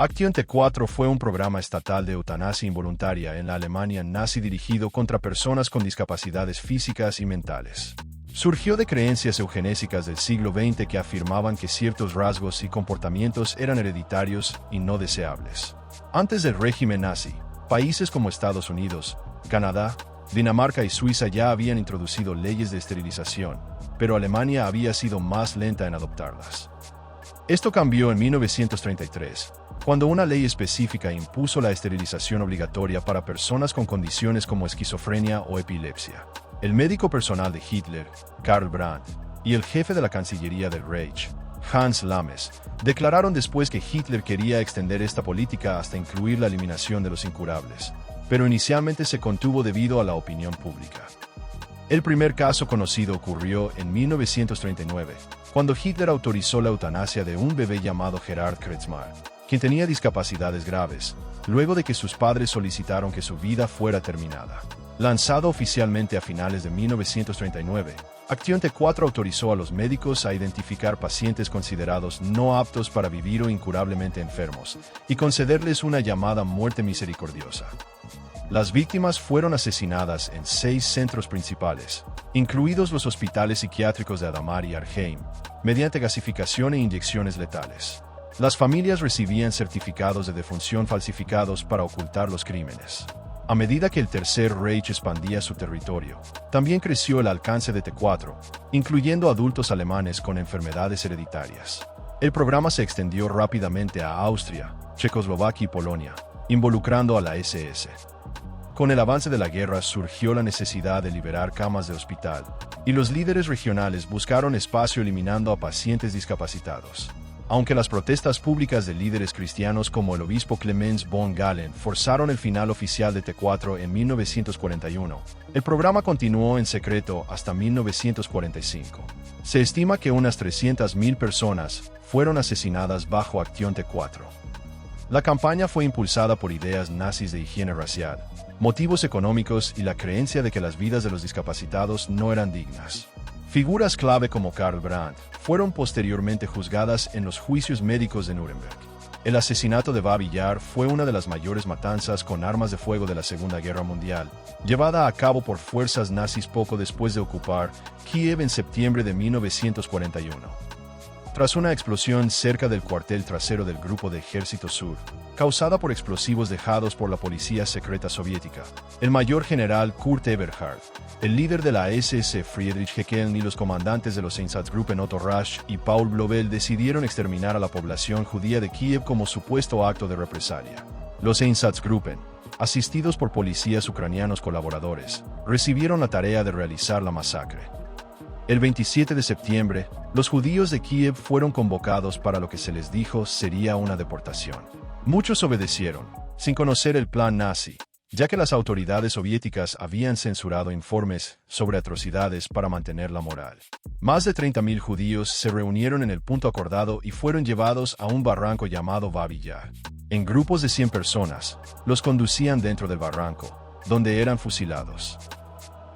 Aktion T4 fue un programa estatal de eutanasia involuntaria en la Alemania nazi dirigido contra personas con discapacidades físicas y mentales. Surgió de creencias eugenésicas del siglo XX que afirmaban que ciertos rasgos y comportamientos eran hereditarios y no deseables. Antes del régimen nazi, países como Estados Unidos, Canadá, Dinamarca y Suiza ya habían introducido leyes de esterilización, pero Alemania había sido más lenta en adoptarlas. Esto cambió en 1933, cuando una ley específica impuso la esterilización obligatoria para personas con condiciones como esquizofrenia o epilepsia. El médico personal de Hitler, Karl Brandt, y el jefe de la Cancillería del Reich, Hans Lammes, declararon después que Hitler quería extender esta política hasta incluir la eliminación de los incurables, pero inicialmente se contuvo debido a la opinión pública. El primer caso conocido ocurrió en 1939, cuando Hitler autorizó la eutanasia de un bebé llamado Gerhard Kretschmar, quien tenía discapacidades graves, luego de que sus padres solicitaron que su vida fuera terminada. Lanzado oficialmente a finales de 1939, Aktion T4 autorizó a los médicos a identificar pacientes considerados no aptos para vivir o incurablemente enfermos, y concederles una llamada muerte misericordiosa. Las víctimas fueron asesinadas en 6 centros principales, incluidos los hospitales psiquiátricos de Adamar y Arnhem, mediante gasificación e inyecciones letales. Las familias recibían certificados de defunción falsificados para ocultar los crímenes. A medida que el Tercer Reich expandía su territorio, también creció el alcance de T4, incluyendo adultos alemanes con enfermedades hereditarias. El programa se extendió rápidamente a Austria, Checoslovaquia y Polonia, involucrando a la SS. Con el avance de la guerra surgió la necesidad de liberar camas de hospital, y los líderes regionales buscaron espacio eliminando a pacientes discapacitados. Aunque las protestas públicas de líderes cristianos como el obispo Clemens von Galen forzaron el final oficial de T4 en 1941, el programa continuó en secreto hasta 1945. Se estima que unas 300.000 personas fueron asesinadas bajo Aktion T4. La campaña fue impulsada por ideas nazis de higiene racial, motivos económicos y la creencia de que las vidas de los discapacitados no eran dignas. Figuras clave como Karl Brandt fueron posteriormente juzgadas en los juicios médicos de Nuremberg. El asesinato de Babi Yar fue una de las mayores matanzas con armas de fuego de la Segunda Guerra Mundial, llevada a cabo por fuerzas nazis poco después de ocupar Kiev en septiembre de 1941. Tras una explosión cerca del cuartel trasero del Grupo de Ejército Sur, causada por explosivos dejados por la policía secreta soviética, el mayor general Kurt Eberhard, el líder de la SS Friedrich Heckel y los comandantes de los Einsatzgruppen Otto Rasch y Paul Blobel decidieron exterminar a la población judía de Kiev como supuesto acto de represalia. Los Einsatzgruppen, asistidos por policías ucranianos colaboradores, recibieron la tarea de realizar la masacre. El 27 de septiembre, los judíos de Kiev fueron convocados para lo que se les dijo sería una deportación. Muchos obedecieron, sin conocer el plan nazi, ya que las autoridades soviéticas habían censurado informes sobre atrocidades para mantener la moral. Más de 30.000 judíos se reunieron en el punto acordado y fueron llevados a un barranco llamado Babi Yar. En grupos de 100 personas, los conducían dentro del barranco, donde eran fusilados.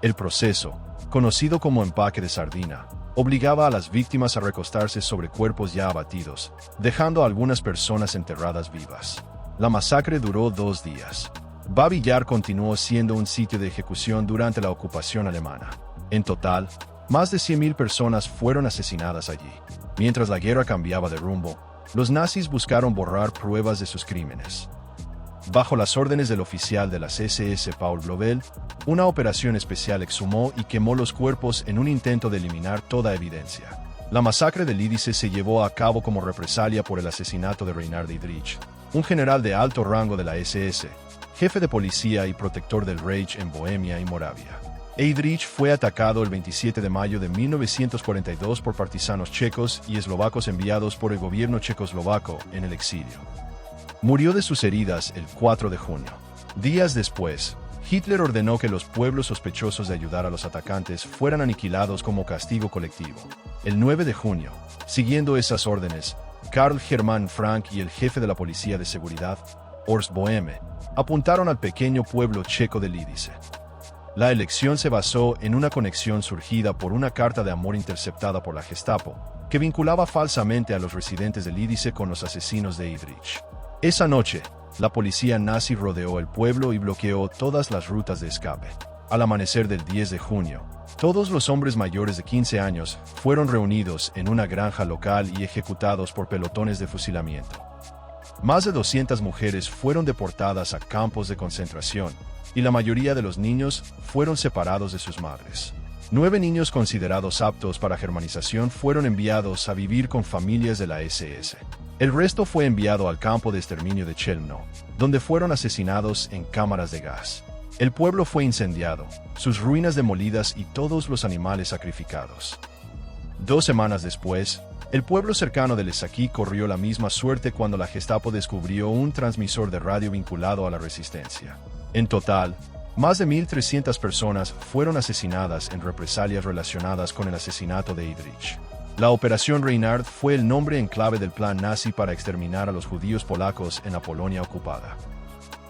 El proceso, conocido como empaque de sardina, obligaba a las víctimas a recostarse sobre cuerpos ya abatidos, dejando a algunas personas enterradas vivas. La masacre duró 2 días. Babi Yar continuó siendo un sitio de ejecución durante la ocupación alemana. En total, más de 100.000 personas fueron asesinadas allí. Mientras la guerra cambiaba de rumbo, los nazis buscaron borrar pruebas de sus crímenes. Bajo las órdenes del oficial de las SS Paul Blobel, una operación especial exhumó y quemó los cuerpos en un intento de eliminar toda evidencia. La masacre de Lidice se llevó a cabo como represalia por el asesinato de Reinhard Heydrich, un general de alto rango de la SS, jefe de policía y protector del Reich en Bohemia y Moravia. Heydrich fue atacado el 27 de mayo de 1942 por partisanos checos y eslovacos enviados por el gobierno checoslovaco en el exilio. Murió de sus heridas el 4 de junio. Días después, Hitler ordenó que los pueblos sospechosos de ayudar a los atacantes fueran aniquilados como castigo colectivo. El 9 de junio, siguiendo esas órdenes, Karl Hermann Frank y el jefe de la policía de seguridad, Horst Bohme, apuntaron al pequeño pueblo checo de Lidice. La elección se basó en una conexión surgida por una carta de amor interceptada por la Gestapo, que vinculaba falsamente a los residentes de Lidice con los asesinos de Heydrich. Esa noche, la policía nazi rodeó el pueblo y bloqueó todas las rutas de escape. Al amanecer del 10 de junio, todos los hombres mayores de 15 años fueron reunidos en una granja local y ejecutados por pelotones de fusilamiento. Más de 200 mujeres fueron deportadas a campos de concentración, y la mayoría de los niños fueron separados de sus madres. 9 niños considerados aptos para germanización fueron enviados a vivir con familias de la SS. El resto fue enviado al campo de exterminio de Chelmno, donde fueron asesinados en cámaras de gas. El pueblo fue incendiado, sus ruinas demolidas y todos los animales sacrificados. 2 semanas después, el pueblo cercano de Lesaquí corrió la misma suerte cuando la Gestapo descubrió un transmisor de radio vinculado a la resistencia. En total, más de 1.300 personas fueron asesinadas en represalias relacionadas con el asesinato de Heydrich. La Operación Reinhard fue el nombre en clave del plan nazi para exterminar a los judíos polacos en la Polonia ocupada.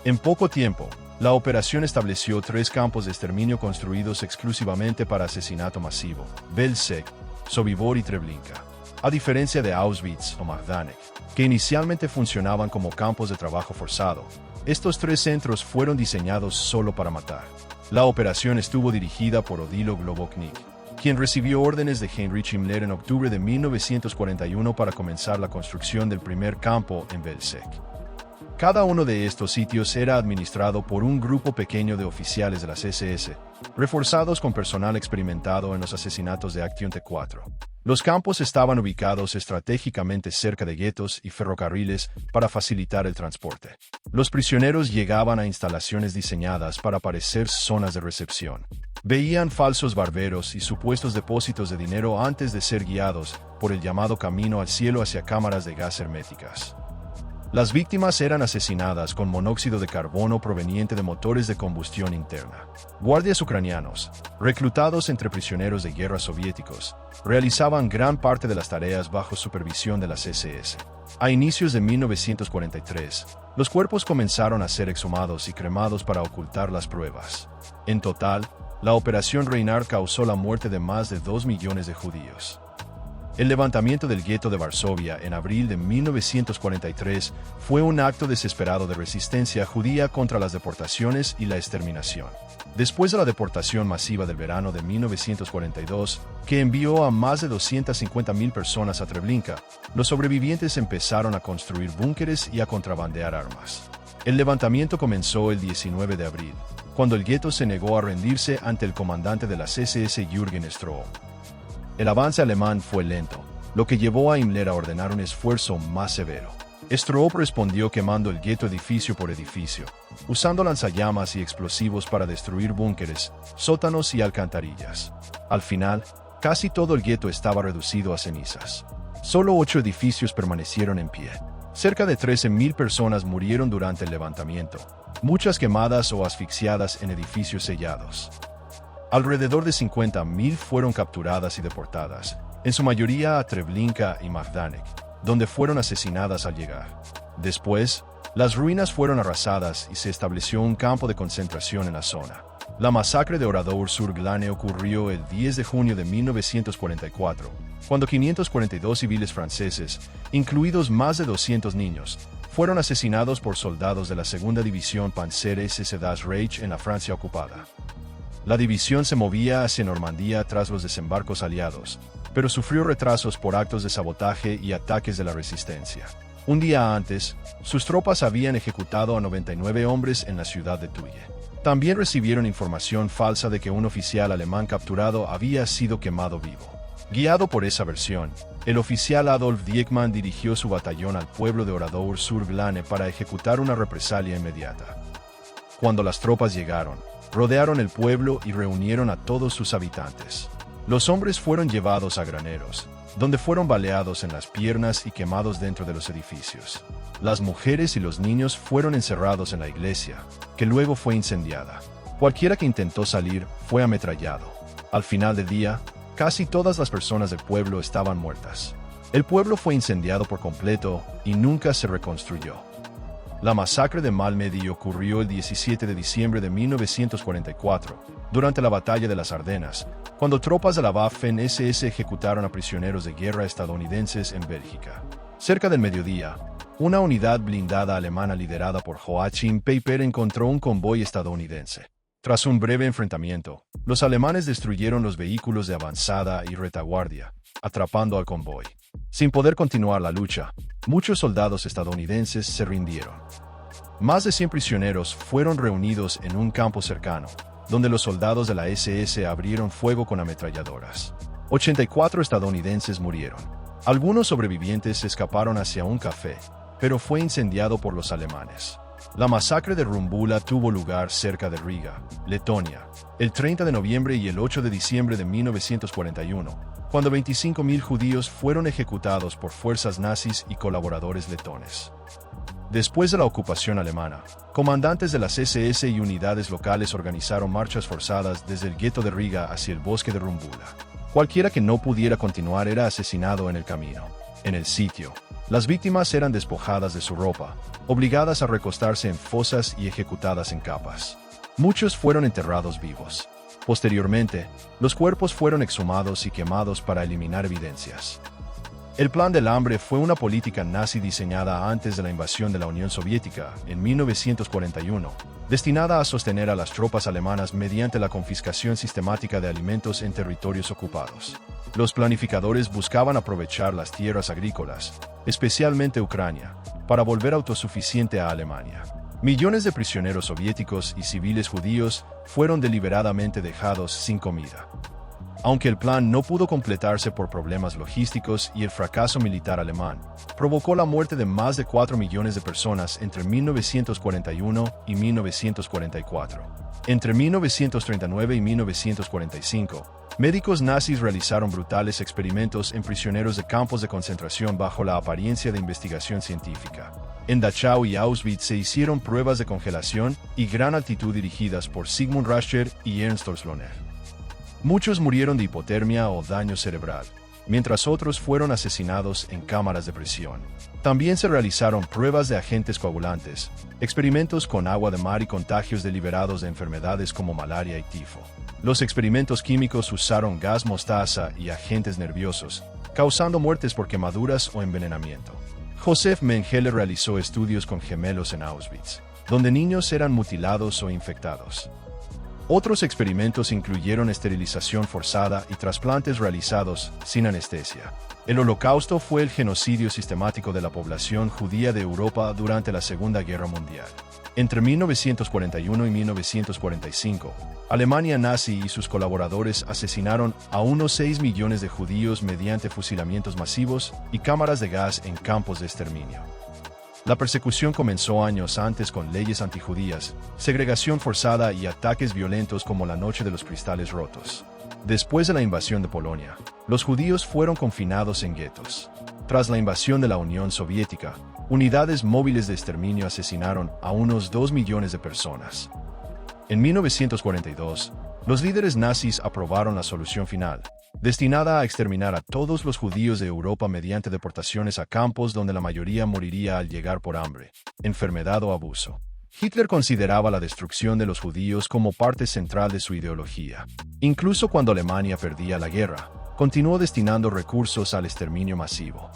En poco tiempo, la operación estableció 3 campos de exterminio construidos exclusivamente para asesinato masivo: Belzec, Sobibor y Treblinka. A diferencia de Auschwitz o Majdanek, que inicialmente funcionaban como campos de trabajo forzado, estos 3 centros fueron diseñados solo para matar. La operación estuvo dirigida por Odilo Globoknik, quien recibió órdenes de Heinrich Himmler en octubre de 1941 para comenzar la construcción del primer campo en Belzec. Cada uno de estos sitios era administrado por un grupo pequeño de oficiales de las SS, reforzados con personal experimentado en los asesinatos de Action T4. Los campos estaban ubicados estratégicamente cerca de guetos y ferrocarriles para facilitar el transporte. Los prisioneros llegaban a instalaciones diseñadas para parecer zonas de recepción. Veían falsos barberos y supuestos depósitos de dinero antes de ser guiados por el llamado camino al cielo hacia cámaras de gas herméticas. Las víctimas eran asesinadas con monóxido de carbono proveniente de motores de combustión interna. Guardias ucranianos, reclutados entre prisioneros de guerra soviéticos, realizaban gran parte de las tareas bajo supervisión de las SS. A inicios de 1943, los cuerpos comenzaron a ser exhumados y cremados para ocultar las pruebas. En total, la Operación Reinhard causó la muerte de más de 2 millones de judíos. El levantamiento del gueto de Varsovia en abril de 1943 fue un acto desesperado de resistencia judía contra las deportaciones y la exterminación. Después de la deportación masiva del verano de 1942, que envió a más de 250.000 personas a Treblinka, los sobrevivientes empezaron a construir búnkeres y a contrabandear armas. El levantamiento comenzó el 19 de abril, cuando el gueto se negó a rendirse ante el comandante de las SS Jürgen Stroop. El avance alemán fue lento, lo que llevó a Himmler a ordenar un esfuerzo más severo. Stroop respondió quemando el gueto edificio por edificio, usando lanzallamas y explosivos para destruir búnkeres, sótanos y alcantarillas. Al final, casi todo el gueto estaba reducido a cenizas. Solo 8 edificios permanecieron en pie. Cerca de 13.000 personas murieron durante el levantamiento, muchas quemadas o asfixiadas en edificios sellados. Alrededor de 50.000 fueron capturadas y deportadas, en su mayoría a Treblinka y Majdanek, donde fueron asesinadas al llegar. Después, las ruinas fueron arrasadas y se estableció un campo de concentración en la zona. La masacre de Oradour-sur-Glane ocurrió el 10 de junio de 1944, cuando 542 civiles franceses, incluidos más de 200 niños, fueron asesinados por soldados de la Segunda División Panzer SS Das Reich en la Francia ocupada. La división se movía hacia Normandía tras los desembarcos aliados, pero sufrió retrasos por actos de sabotaje y ataques de la resistencia. Un día antes, sus tropas habían ejecutado a 99 hombres en la ciudad de Tulle. También recibieron información falsa de que un oficial alemán capturado había sido quemado vivo. Guiado por esa versión, el oficial Adolf Diekmann dirigió su batallón al pueblo de Oradour-sur-Glane para ejecutar una represalia inmediata. Cuando las tropas llegaron, rodearon el pueblo y reunieron a todos sus habitantes. Los hombres fueron llevados a graneros, donde fueron baleados en las piernas y quemados dentro de los edificios. Las mujeres y los niños fueron encerrados en la iglesia, que luego fue incendiada. Cualquiera que intentó salir fue ametrallado. Al final del día, casi todas las personas del pueblo estaban muertas. El pueblo fue incendiado por completo y nunca se reconstruyó. La masacre de Malmedy ocurrió el 17 de diciembre de 1944, durante la Batalla de las Ardenas, cuando tropas de la Waffen-SS ejecutaron a prisioneros de guerra estadounidenses en Bélgica. Cerca del mediodía, Una unidad blindada alemana liderada por Joachim Peiper encontró un convoy estadounidense. Tras un breve enfrentamiento, los alemanes destruyeron los vehículos de avanzada y retaguardia, atrapando al convoy. Sin poder continuar la lucha, muchos soldados estadounidenses se rindieron. Más de 100 prisioneros fueron reunidos en un campo cercano, donde los soldados de la SS abrieron fuego con ametralladoras. 84 estadounidenses murieron. Algunos sobrevivientes escaparon hacia un café, pero fue incendiado por los alemanes. La masacre de Rumbula tuvo lugar cerca de Riga, Letonia, el 30 de noviembre y el 8 de diciembre de 1941, cuando 25.000 judíos fueron ejecutados por fuerzas nazis y colaboradores letones. Después de la ocupación alemana, comandantes de las SS y unidades locales organizaron marchas forzadas desde el gueto de Riga hacia el bosque de Rumbula. Cualquiera que no pudiera continuar era asesinado en el camino. En el sitio, las víctimas eran despojadas de su ropa, obligadas a recostarse en fosas y ejecutadas en capas. Muchos fueron enterrados vivos. Posteriormente, los cuerpos fueron exhumados y quemados para eliminar evidencias. El Plan del Hambre fue una política nazi diseñada antes de la invasión de la Unión Soviética, en 1941, destinada a sostener a las tropas alemanas mediante la confiscación sistemática de alimentos en territorios ocupados. Los planificadores buscaban aprovechar las tierras agrícolas, especialmente Ucrania, para volver autosuficiente a Alemania. Millones de prisioneros soviéticos y civiles judíos fueron deliberadamente dejados sin comida. Aunque el plan no pudo completarse por problemas logísticos y el fracaso militar alemán, provocó la muerte de más de 4 millones de personas entre 1941 y 1944. Entre 1939 y 1945, médicos nazis realizaron brutales experimentos en prisioneros de campos de concentración bajo la apariencia de investigación científica. En Dachau y Auschwitz se hicieron pruebas de congelación y gran altitud dirigidas por Sigmund Rascher y Ernst Lohner. Muchos murieron de hipotermia o daño cerebral, mientras otros fueron asesinados en cámaras de prisión. También se realizaron pruebas de agentes coagulantes, experimentos con agua de mar y contagios deliberados de enfermedades como malaria y tifo. Los experimentos químicos usaron gas mostaza y agentes nerviosos, causando muertes por quemaduras o envenenamiento. Josef Mengele realizó estudios con gemelos en Auschwitz, donde niños eran mutilados o infectados. Otros experimentos incluyeron esterilización forzada y trasplantes realizados sin anestesia. El Holocausto fue el genocidio sistemático de la población judía de Europa durante la Segunda Guerra Mundial. Entre 1941 y 1945, Alemania nazi y sus colaboradores asesinaron a unos 6 millones de judíos mediante fusilamientos masivos y cámaras de gas en campos de exterminio. La persecución comenzó años antes con leyes antijudías, segregación forzada y ataques violentos como la Noche de los Cristales Rotos. Después de la invasión de Polonia, los judíos fueron confinados en guetos. Tras la invasión de la Unión Soviética, unidades móviles de exterminio asesinaron a unos 2 millones de personas. En 1942, los líderes nazis aprobaron la solución final, destinada a exterminar a todos los judíos de Europa mediante deportaciones a campos donde la mayoría moriría al llegar por hambre, enfermedad o abuso. Hitler consideraba la destrucción de los judíos como parte central de su ideología. Incluso cuando Alemania perdía la guerra, continuó destinando recursos al exterminio masivo.